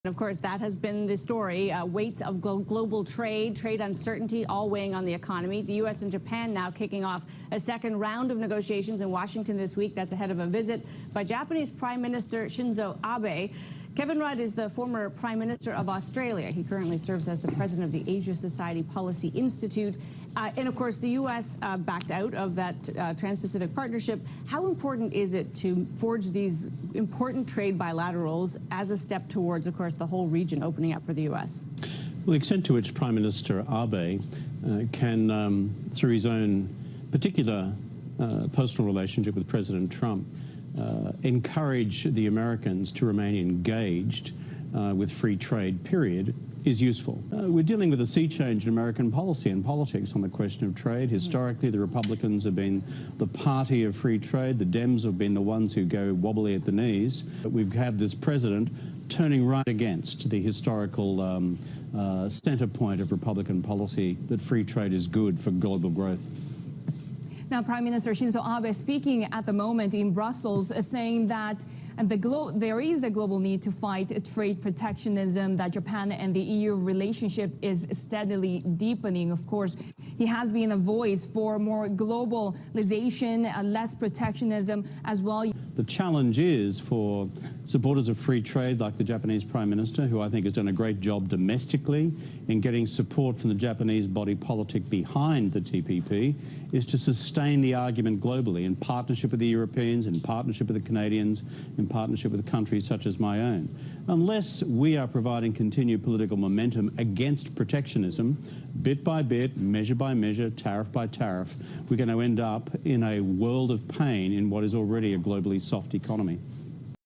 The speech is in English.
Of course, that has been the story. Weights of global trade uncertainty, all weighing on the economy. The U.S. and Japan now kicking off a second round of negotiations in Washington this week. That's ahead of a visit by Japanese Prime Minister Shinzo Abe. Kevin Rudd is the former Prime Minister of Australia. He currently serves as the president of the Asia Society Policy Institute. And of course, the U.S. backed out of that Trans-Pacific Partnership. How important is it to forge these important trade bilaterals as a step towards, of course, the whole region opening up for the U.S.? Well, the extent to which Prime Minister Abe can, through his own particular personal relationship with President Trump, encourage the Americans to remain engaged with free trade, period, is useful. We're dealing with a sea change in American policy and politics on the question of trade. Historically, the Republicans have been the party of free trade. The Dems have been the ones who go wobbly at the knees. But we've had this president turning right against the historical centre point of Republican policy that free trade is good for global growth. Now, Prime Minister Shinzo Abe speaking at the moment in Brussels, saying that there is a global need to fight trade protectionism, that Japan and the EU relationship is steadily deepening. Of course, he has been a voice for more globalization, less protectionism as well. The challenge is for supporters of free trade like the Japanese Prime Minister, who I think has done a great job domestically in getting support from the Japanese body politic behind the TPP, is to sustain the argument globally in partnership with the Europeans, in partnership with the Canadians, in partnership with countries such as my own. Unless we are providing continued political momentum against protectionism, bit by bit, measure by measure, tariff by tariff, we're going to end up in a world of pain in what is already a globally soft economy.